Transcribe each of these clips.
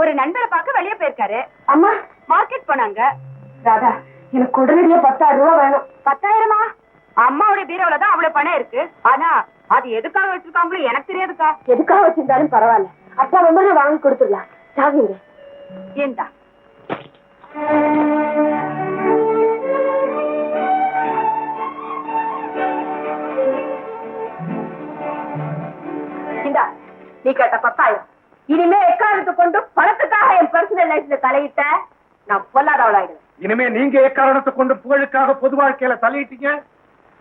ஒரு நண்பரை பார்க்க வெளியே போயிருக்காரு. அம்மா மார்க்கெட் போனாங்க. ராதா, எனக்கு உடனடியா 10,000 ரூபாய் வேணும். 10,000மா? அம்மாவுடைய பீரோல தான் அவ்வளவு பணம் இருக்கு. ஆனா அது எதுக்காக வச்சிருக்காங்களோ எனக்கு தெரியாதுக்கா. எதுக்காக வச்சிருந்தாலும் பரவாயில்ல, அப்பா ரொம்ப வாங்கி கொடுத்துடலாம். சாவிங்க ஏண்டா. இந்தா நீ கேட்ட 10,000. இனிமே எக்காரணத்தை கொண்டு பணத்துக்காக என் பர்சனல் லைஃப்ல தலையிட்ட நான் பொல்லாதவளாயிடுவேன். இனிமே நீங்க எக்காரணத்தை கொண்டு புகழுக்காக பொது வாழ்க்கையில தலையிட்டீங்க,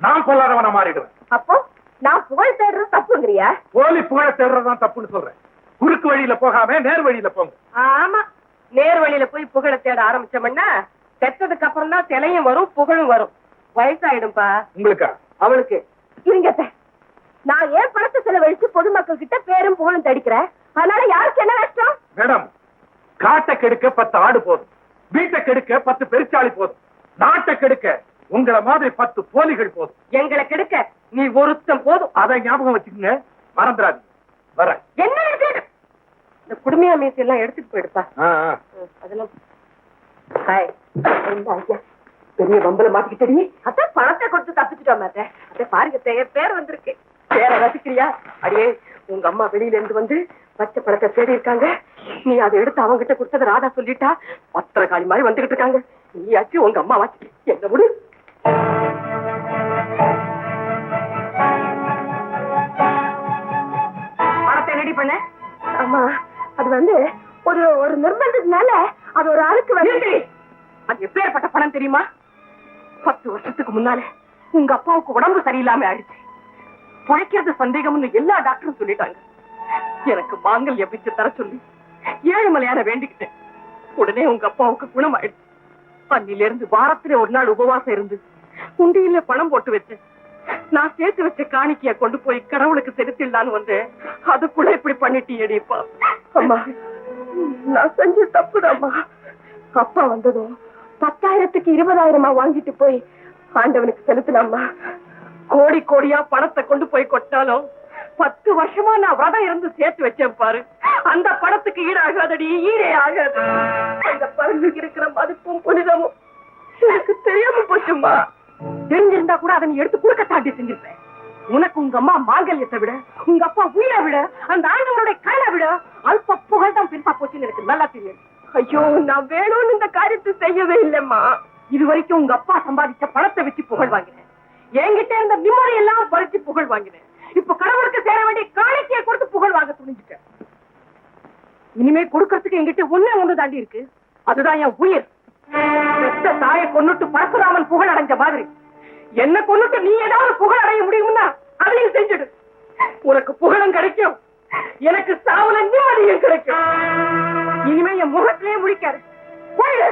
நான் பொல்லாதவனா மாறிடுவேன். அப்போ நான் புகழ் தேடுறது தப்புங்கிறியா? போலி புகழை தேடுறதுதான் தப்புன்னு சொல்றேன். குறுக்கு வழியில போகாம நேர் வழியில போங்க. ஆமா, நேர் வழியில போய் புகழை தேட ஆரம்பிச்சோம்னா பெற்றதுக்கு அப்புறம் தான் திலையும் வரும் புகழும் வரும். வயசாயிடும்பா உங்களுக்கா? அவளுக்கு. இருங்க, நான் ஏன் பணத்தை செலவழிச்சு பொதுமக்கள் கிட்ட பேரும் புகழும் தடிக்கிறேன். அதனால யாருக்கு என்ன நஷ்டம்? மேடம், காட்டை கெடுக்க 10 ஆடு போதும், வீட்டை கெடுக்க 10 பெருச்சாளி போதும், நாட்டை கெடுக்க உங்களை மாதிரி 10 போலிகள் போதும். எங்களை கெடுக்க நீ ஒருத்தம் போதும். அதை ஞாபகம் வச்சுக்கங்க, மறந்துடாதீங்க. வர என்ன இந்த குடுமையா மீசி எல்லாம் எடுத்துட்டு போயிடுப்பா. அதெல்லாம் பெரிய பம்பல மாட்டிக்கிட்டடி. அதான் பணத்தை கொடுத்து தப்பிச்சுட்டோம். அதே பாருங்க, பேர் வந்திருக்கு. பேரை ரசிக்கிறியா? அடியே, உங்க அம்மா வெளியில இருந்து வந்து பச்சை பழத்தை தேடி இருக்காங்க. நீ அதை எடுத்து அவங்க கிட்ட கொடுத்தத ராதா சொல்லிட்டா. பத்திரகாளி மாதிரி வந்துகிட்டு இருக்காங்க. நீயாச்சு உங்க அம்மா வாச்சு என்ன விடு. பணத்தை ரெடி பண்ண. ஆமா, அது வந்து ஒரு நிர்பந்தத்தினால அது ஒரு ஆளுக்கு வந்து. அது எப்பேற்பட்ட பணம் தெரியுமா? 10 வருஷத்துக்கு முன்னால உங்க அப்பாவுக்கு உடம்பு சரியில்லாம ஆயிடுச்சு. புழைக்கிறது சந்தேகம்னு எல்லா டாக்டரும் சொல்லிட்டாங்க. எனக்கு மாங்கல்ய பிச்சை தர சொல்லி ஏழுமலையான வேண்டிக்கிட்டேன். உடனே உங்க அப்பாவுக்கு குணமாயிடுச்சு. அன்னில இருந்து வாரத்துல ஒரு நாள் உபவாசம் இருந்து உண்டியில பணம் போட்டு வச்சேன். நான் சேர்த்து வச்ச காணிக்கைய கொண்டு போய் கடவுளுக்கு செலுத்திடலான்னு வந்து அதுக்குள்ள இப்படி பண்ணிட்டீடிப்பா. அம்மா, நான் செஞ்ச தப்புதாம்மா. அப்பா வந்ததும் 10,000க்கு 20,000 வாங்கிட்டு போய் ஆண்டவனுக்கு செலுத்தினாம்மா. கோடி கோடியா பணத்தை கொண்டு போய் கொட்டாலும் 10 வருஷமா நான் விரதம் இருந்து சேர்த்து வச்சேன் பாரு. அந்த பணத்துக்கு ஈடாகாதடி, ஈடே ஆகாது. அந்த பணத்துக்கு இருக்கிற மதிப்பும் புனிதமும் எனக்கு தெரியாம போச்சுமா. தெரிஞ்சிருந்தா கூட அதை நீ எடுத்து கொடுக்க தாண்டி செஞ்சிருப்பேன். உனக்கு உங்க அம்மா மாங்கல்யத்தை விட, உங்க அப்பா உயிரை விட, அந்த ஆண்டவனுடைய கண்ணை விட அல்ப புகழ் தான் பெருசா போச்சுன்னு எனக்கு நல்லா தெரியும். ஐயோ, நான் வேணும்னு இந்த காரியத்தை செய்யவே இல்லைம்மா. இது வரைக்கும் உங்க அப்பா சம்பாதிச்ச பணத்தை வச்சு புகழ் வாங்கினேன். என்கிட்ட இருந்த நிம்மதி எல்லாம் பறிச்சு புகழ் வாங்கினேன். இப்ப கடவுளுக்கு சேர வேண்டிய காணிக்கையை கொடுத்து புகழ் வாங்க துணிஞ்சிட்டேன். இனிமே கொடுக்கறதுக்கு என்கிட்ட ஒண்ணு தாண்டி இருக்கு. அதுதான் என் உயிர். பெத்த தாயை கொன்னுட்டு பரசுராமன் புகழ் அடைஞ்ச மாதிரி என்ன கொன்னுட்டு நீ ஏதாவது புகழ் அடைய முடியும்னா அதையும் செஞ்சுடு. உனக்கு புகழும் கிடைக்கும், எனக்கு சாவல நிம்மதியும் கிடைக்கும். இனிமே என் முகத்திலேயே முடிக்காது. போயிடு.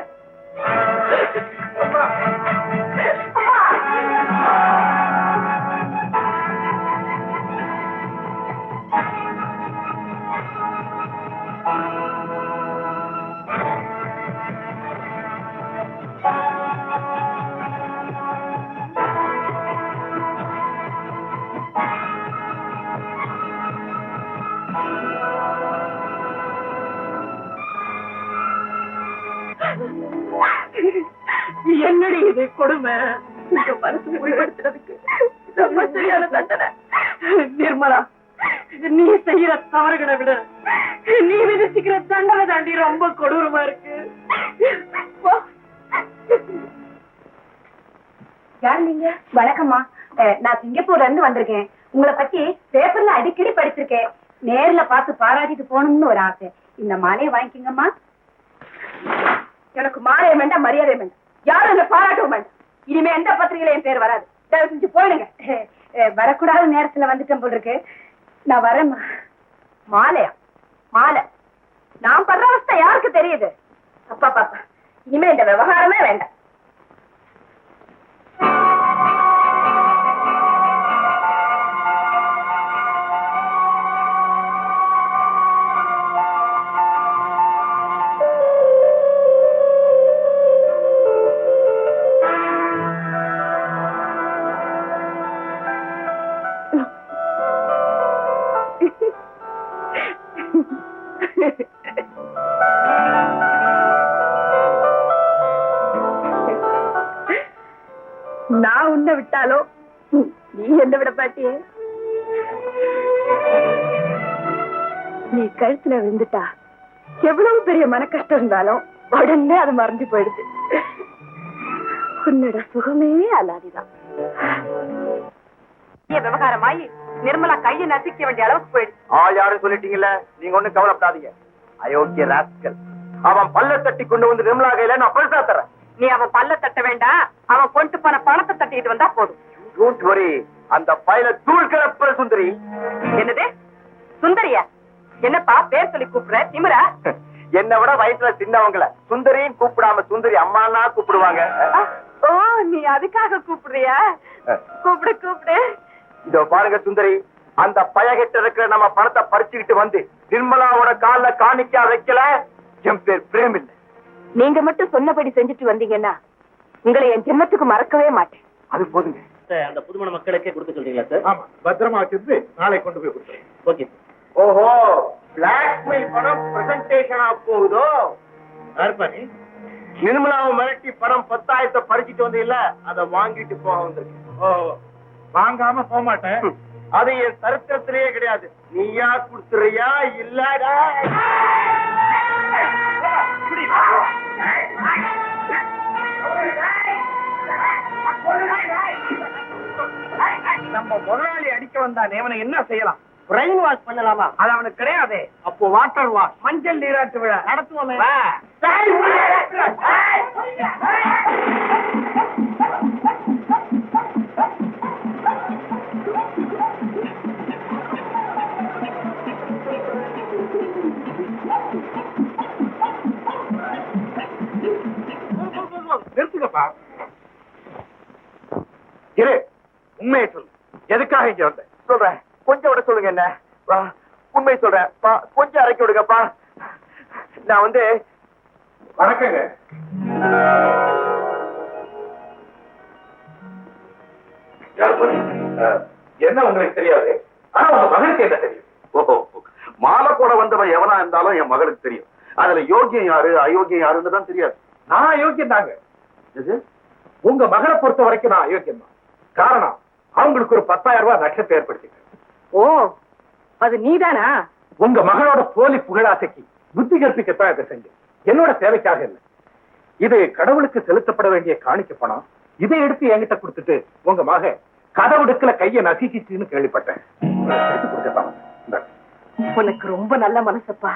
என்னடி இது கொடுமை? உங்க மனசு முடிவெடுத்துறதுக்கு சரியான தண்டனை. நிர்மலா, நீ செய்யற தவறுகளை விட நீ விதிச்சுக்கிற தண்டனை தாண்டி ரொம்ப கொடூரமா இருக்கு. யார் நீங்க? வணக்கம்மா, நான் சிங்கப்பூர்ல இருந்து வந்திருக்கேன். உங்களை பத்தி பேப்பர்ல அடிக்கடி படிச்சிருக்கேன். நேர்ல பார்த்து பாராட்டிட்டு போகணும்னு ஒரு ஆசை. இந்த மாலையை வாங்கிக்கங்கம்மா. எனக்கு மாலையை வேண்டாம், மரியாதை வேண்டாம். யாரும் என்ன பாராட்டவும் வேண்டாம். இனிமே எந்த பத்திரிகையில என் பேர் வராது. தயவு செஞ்சு போயிடுங்க. வரக்கூடாத நேரத்துல வந்துட்டேன் போல் இருக்கு. நான் வரேம்மா. மாலையா? மாலை நான் படுற அவஸ்தை யாருக்கு தெரியுது? அப்பா பாப்பா, இனிமே இந்த விவகாரமே வேண்டாம். விட்டாலோ நீ என்ன விட பாட்டியே. நீ கழுத்துல விழுந்துட்டா எவ்வளவு பெரிய மன கஷ்டம் இருந்தாலும் உடனே அது மறைஞ்சு போயிடுது. உன்னோட சுகமே அல்லாதிதான். விவகாரமாயி நிர்மலா கையை நசுக்க வேண்டிய அளவுக்கு போயிடுச்சு. யாரும் சொல்லிட்டீங்கல்ல, நீங்க ஒண்ணும் கவலைப்படாதீங்க. அயோக்கிய ராஸ்கல், அவன் பல்ல தட்டி கொண்டு வந்து நிர்மலா கையில நான் பரிசா தரேன். நீ அவன் பல்ல தட்ட வேண்டாம், அவன் கொண்டு போன பணத்தை தட்டிட்டு வந்தா போதும். டோன்ட் வரி, அந்த பையில தூள் கிளப்புற சுந்தரி. என்னது சுந்தரியா? என்னப்பா பேர் சொல்லி கூப்பிடுற திமிரா? என்னை விட வயசுல சின்னவங்கள சுந்தரியும் கூப்பிடாம சுந்தரி அம்மானா கூப்பிடுவாங்க. ஓ, நீ அதுக்காக கூப்பிடுறியா? கூப்பிடு கூப்பிடு. இதோ பாருங்க சுந்தரி, அந்த பயகிட்ட இருக்கிற நம்ம பணத்தை பறிச்சுக்கிட்டு வந்து நிர்மலாவோட கால்ல காணிக்கா வைக்கல, என் பேர் பிரேம் இல்ல. நீங்க மட்டும் சொன்னபடி செஞ்சுட்டு வந்தீங்கன்னா உங்களை என் ஜென்மத்துக்கு மறக்கவே மாட்டேன். அது போதுங்க. அந்த புதுமண மக்களுக்கே கொடுக்க சொல்றீங்களா சார்? ஆமா, பத்திரமா வச்சிருந்து நாளை கொண்டு போய் கொடுத்துறேன். Okay sir. ஓஹோ, பிளாக்மெயில் பணம் பிரசன்டேஷனா போகுதோ? யாருப்பாரு? நிர்மலாவை மிரட்டி பணம் 10,000 பறிச்சுட்டு வந்து இல்ல, அதை வாங்கிட்டு போக வந்திருக்கு. ஓ, வாங்காம போக மாட்டேன். அது என் சரித்திரத்திலேயே கிடையாது. நீயா கொடுத்துறியா இல்ல? நம்ம முதலாளி அடிக்க வந்தானே, அவனை என்ன செய்யலாம்? பிரெயின் வாஷ் பண்ணலாமா? அது அவனுக்கு கிடையாது. அப்போ வாட்டர் வாஷ், மஞ்சள் நீராட்டு விழா நடத்துவோமே. நிறுத்துக்கப்பா. இரு, உண்மையை சொல்லு, எதுக்காக இங்க வந்த? சொல்றேன், கொஞ்சம் விட சொல்லுங்க. என்ன உண்மை சொல்றேன், கொஞ்சம் இறக்கி விடுங்கப்பா. நான் வந்து வணக்கங்க. என்ன உங்களுக்கு தெரியாது, ஆனா உங்க மகனுக்கு என்ன தெரியும்? ஓஹோ, மாலை போட வந்தவன் எவனா இருந்தாலும் என் மகளுக்கு தெரியும். அதுல யோகியம் யாரு அயோக்கியம் யாருன்னு தான் தெரியாது. நான் அயோக்கியம் தாங்க. எது? உங்க மகனை பொறுத்த வரைக்கும் நான் அயோக்கியம் தான். காரணம், அவங்களுக்கு ஒரு 10,000 ரூபாய் நஷ்டத்தை ஏற்படுத்திட்டேன். ஓ, அது நீதானா? உங்க மகளோட போலி புகழாசைக்கு புத்தி கற்பிக்கத்தான் இதை செஞ்சேன். என்னோட தேவைக்காக இல்லை. இது கடவுளுக்கு செலுத்தப்பட வேண்டிய காணிக்க பணம். இதை எடுத்து என்கிட்ட கொடுத்துட்டு உங்க மக கதவுடுக்கல கைய நசுக்கிச்சுன்னு கேள்விப்பட்டேன். எடுத்து கொடுக்கத்தான் வந்தேன். இந்தாங்க. உனக்கு ரொம்ப நல்ல மனசப்பா.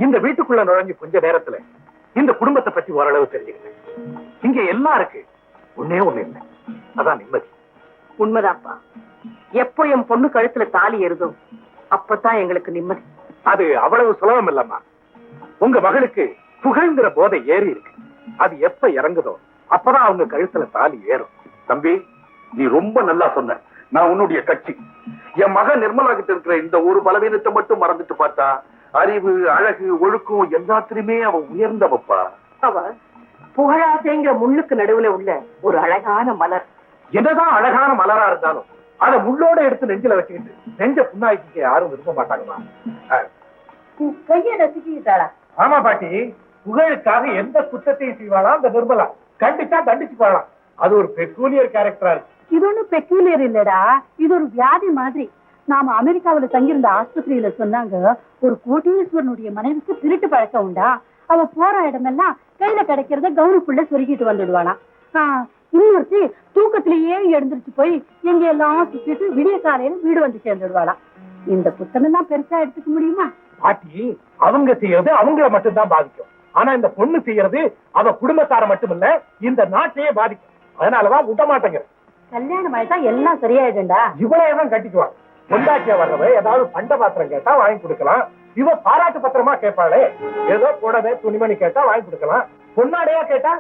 இந்த வீட்டுக்குள்ள நுழைஞ்சு கொஞ்ச நேரத்துல இந்த குடும்பத்தை பத்தி ஓரளவு தெரிஞ்சுக்கிட்டேன். இங்க எல்லாம் இருக்கு, ஒண்ணே ஒண்ணு இல்லை, அதான் நிம்மதி. உண்மைதாப்பா. எப்போ என் பொண்ணு கழுத்துல தாலி ஏறுதோ அப்பதான் எங்களுக்கு நிம்மதி. அது அவ்வளவு சுலபம் இல்லம்மா. உங்க மகளுக்கு புகழ்ங்கிற போதை ஏறி இருக்கு. அது எப்ப இறங்குதோ அப்பதான் அவங்க கழுத்துல தாலி ஏறும். தம்பி, நீ ரொம்ப நல்லா சொன்ன. நான் உன்னுடைய கட்சி. என் மகன் நிர்மலா கிட்ட இருக்கிற இந்த ஒரு பலவீனத்தை மட்டும் மறந்துட்டு பார்த்தா, அறிவு, அழகு, ஒழுக்கம் எல்லாத்திலுமே அவன் உயர்ந்தவப்பா. அவ புகழாசைங்கிற முள்ளுக்கு நடுவுல உள்ள ஒரு அழகான மலர். என்னதான் அழகான மலரா இருந்தாலும் அதை முள்ளோட எடுத்து நெஞ்சில வச்சுக்கிட்டு நெஞ்ச புண்ணாய்க்கு யாரும் விரும்ப மாட்டாங்கம்மா. கைய நசுக்கிட்டாளா? ஆமா பாட்டி, புகழுக்காக எந்த குற்றத்தையும் செய்வாளா அந்த நிர்மலா. கண்டிப்பா தண்டிச்சு போகலாம். அது ஒரு பெக்கூலியர் கேரக்டரா இருக்கு. இது ஒண்ணும் பெக்யூலியர் இல்லடா, இது ஒரு வியாதி மாதிரி. நாம அமெரிக்காவில தங்கியிருந்த ஆஸ்பத்திரியில சொன்னாங்க, ஒரு கோட்டீஸ்வரனுடைய மனைவிக்கு திருட்டு பழக்கம் உண்டா. அவ போற இடமெல்லாம் கையில கிடைக்கிறத கவுனுக்குள்ள சொருகிட்டு வந்துடுவானா. இன்னொருத்தி தூக்கத்திலேயே எழுந்திருச்சு போய் எங்க எல்லாம் சுத்திட்டு விடிய காலையில வீடு வந்து சேர்ந்துடுவாளாம். இந்த புத்தமெல்லாம் பெருசா எடுத்துக்க முடியுமா? பாட்டி, அவங்க செய்யறது அவங்கள மட்டும்தான் பாதிக்கும். ஆனா இந்த பொண்ணு செய்யறது அவ குடும்பத்தார மட்டும் இல்ல, இந்த நாட்டையே பாதிக்கும். அதனாலதான் விட மாட்டேங்க. கல்யாணம் ஆயிட்டா எல்லாம் சரியாயிடும்டா. இவளையதான் கட்டிக்குவான். பொண்டாட்டியா வர்றவ ஏதாவது பண்ட பாத்திரம் கேட்டா வாங்கி கொடுக்கலாம். இவ பாராட்டு பத்திரமா கேட்பாளே, ஏதோ கூடவே துணிமணி கேட்டா வாங்கி கொடுக்கலாம். பொன்னாடையா கேட்டா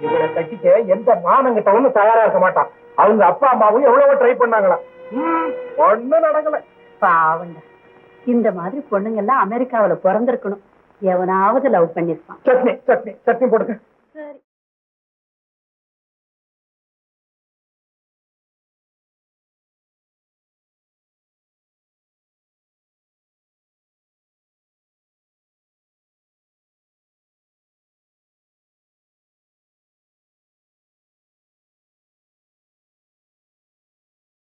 இவளை கட்டிக்க எந்த மானங்கிட்டவனும் தயாரா இருக்க மாட்டான். அவங்க அப்பா அம்மாவும் எவ்வளவோ ட்ரை பண்ணாங்களாம். ஒண்ணும் நடக்கல. பாவண்டா, இந்த மாதிரி பொண்ணுங்க எல்லாம் அமெரிக்காவில பிறந்திருக்கணும். எவனாவது லவ் பண்ணிருப்பான். சட்னி சட்னி சட்னி போடுங்க. சரி.